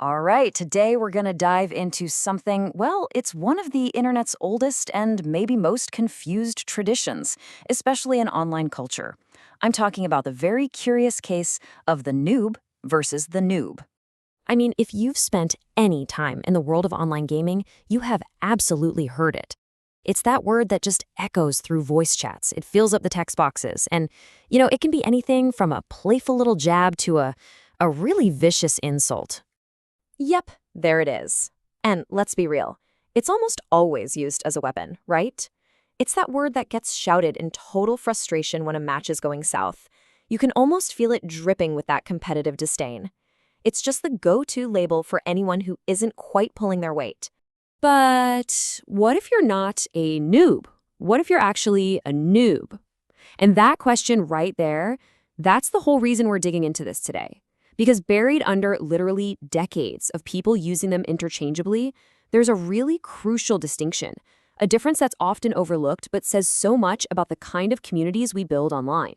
All right, today we're going to dive into something, well, it's one of the internet's oldest and maybe most confused traditions, especially in online culture. I'm talking about the very curious case of the noob versus the noob. I mean, if you've spent any time in the world of online gaming, you have absolutely heard it. It's that word that just echoes through voice chats. It fills up the text boxes. And, it can be anything from a playful little jab to a really vicious insult. Yep, there it is. And let's be real, it's almost always used as a weapon, right? It's that word that gets shouted in total frustration when a match is going south. You can almost feel it dripping with that competitive disdain. It's just the go-to label for anyone who isn't quite pulling their weight. But what if you're not a noob? What if you're actually a noob? And that question right there, that's the whole reason we're digging into this today. Because buried under literally decades of people using them interchangeably, there's a really crucial distinction, a difference that's often overlooked but says so much about the kind of communities we build online.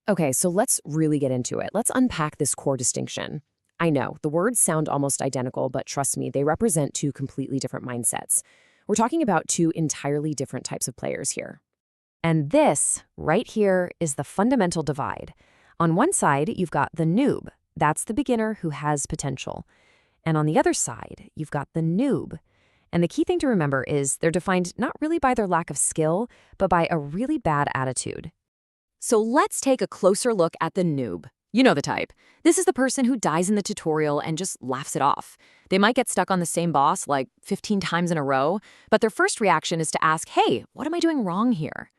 Okay, so let's really get into it. Let's unpack this core distinction. I know, the words sound almost identical, but trust me, they represent two completely different mindsets. We're talking about two entirely different types of players here. And this, right here, is the fundamental divide. On one side, you've got the noob. That's the beginner who has potential. And on the other side, you've got the noob. And the key thing to remember is they're defined not really by their lack of skill, but by a really bad attitude. So let's take a closer look at the noob. You know the type. This is the person who dies in the tutorial and just laughs it off. They might get stuck on the same boss like 15 times in a row, but their first reaction is to ask, hey, what am I doing wrong here?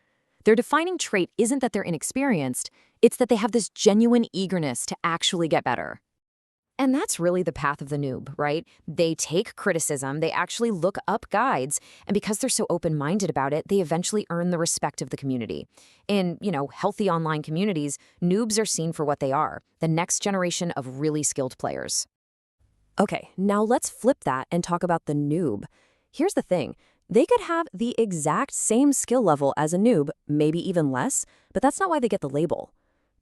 Their defining trait isn't that they're inexperienced, it's that they have this genuine eagerness to actually get better. And that's really the path of the noob, right? They take criticism, they actually look up guides, and because they're so open-minded about it, they eventually earn the respect of the community. In, healthy online communities, noobs are seen for what they are, the next generation of really skilled players. Okay, now let's flip that and talk about the noob. Here's the thing. They could have the exact same skill level as a noob, maybe even less, but that's not why they get the label.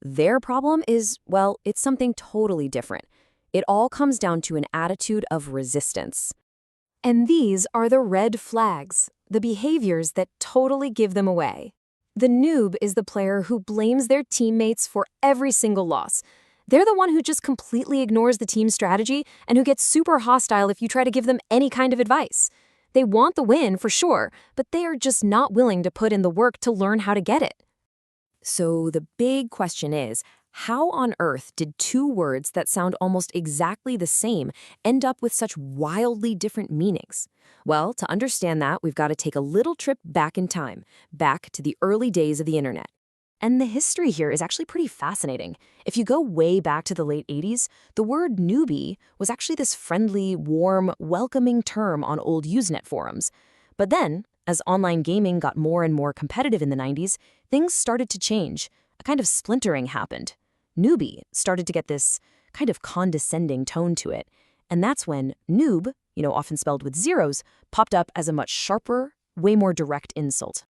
Their problem is, well, it's something totally different. It all comes down to an attitude of resistance. And these are the red flags, the behaviors that totally give them away. The noob is the player who blames their teammates for every single loss. They're the one who just completely ignores the team strategy and who gets super hostile if you try to give them any kind of advice. They want the win, for sure, but they are just not willing to put in the work to learn how to get it. So the big question is, how on earth did two words that sound almost exactly the same end up with such wildly different meanings? Well, to understand that, we've got to take a little trip back in time, back to the early days of the internet. And the history here is actually pretty fascinating. If you go way back to the late 80s, the word newbie was actually this friendly, warm, welcoming term on old Usenet forums. But then, as online gaming got more and more competitive in the 90s, things started to change. A kind of splintering happened. Newbie started to get this kind of condescending tone to it. And that's when noob, often spelled with zeros, popped up as a much sharper, way more direct insult.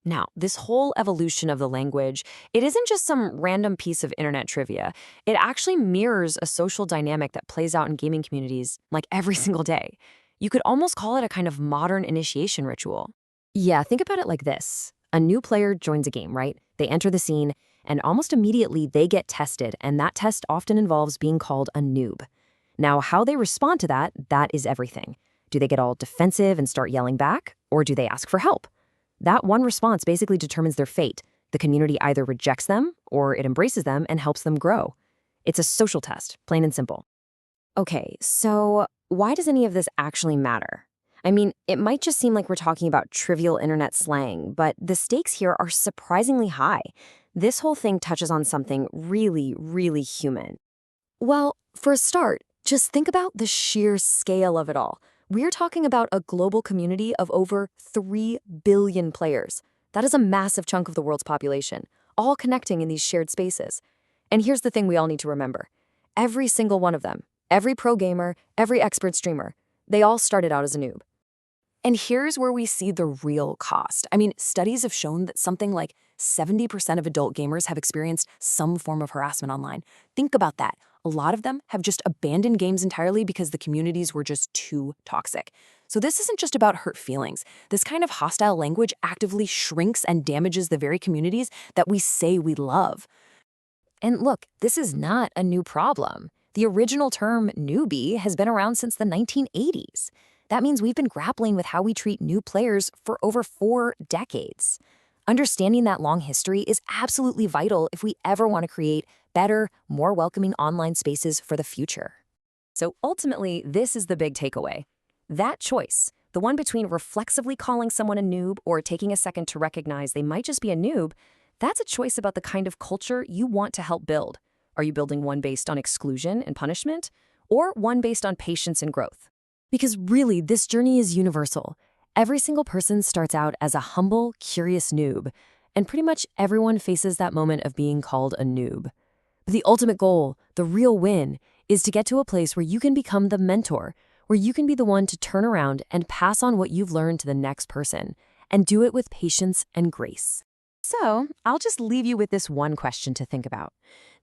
Now, this whole evolution of the language, it isn't just some random piece of internet trivia. It actually mirrors a social dynamic that plays out in gaming communities like every single day. You could almost call it a kind of modern initiation ritual. Yeah, think about it like this. A new player joins a game, right? They enter the scene, and almost immediately they get tested, and that test often involves being called a noob. Now, how they respond to that is everything. Do they get all defensive and start yelling back, or do they ask for help? That one response basically determines their fate. The community either rejects them, or it embraces them and helps them grow. It's a social test, plain and simple. Okay, so why does any of this actually matter? I mean, it might just seem like we're talking about trivial internet slang, but the stakes here are surprisingly high. This whole thing touches on something really, really human. Well, for a start, just think about the sheer scale of it all. We're talking about a global community of over 3 billion players. That is a massive chunk of the world's population, all connecting in these shared spaces. And here's the thing we all need to remember. Every single one of them, every pro gamer, every expert streamer, they all started out as a noob. And here's where we see the real cost. I mean, studies have shown that something like 70% of adult gamers have experienced some form of harassment online. Think about that. A lot of them have just abandoned games entirely because the communities were just too toxic. So this isn't just about hurt feelings. This kind of hostile language actively shrinks and damages the very communities that we say we love. And look, this is not a new problem. The original term newbie has been around since the 1980s. That means we've been grappling with how we treat new players for over 4 decades. Understanding that long history is absolutely vital if we ever want to create better, more welcoming online spaces for the future. So ultimately, this is the big takeaway. That choice, the one between reflexively calling someone a noob or taking a second to recognize they might just be a noob, that's a choice about the kind of culture you want to help build. Are you building one based on exclusion and punishment, or one based on patience and growth? Because really, this journey is universal. Every single person starts out as a humble, curious noob, and pretty much everyone faces that moment of being called a noob. But the ultimate goal, the real win, is to get to a place where you can become the mentor, where you can be the one to turn around and pass on what you've learned to the next person, and do it with patience and grace. So, I'll just leave you with this one question to think about.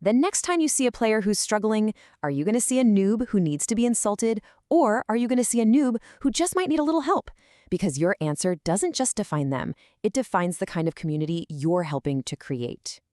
The next time you see a player who's struggling, are you going to see a noob who needs to be insulted, or are you going to see a noob who just might need a little help? Because your answer doesn't just define them, it defines the kind of community you're helping to create.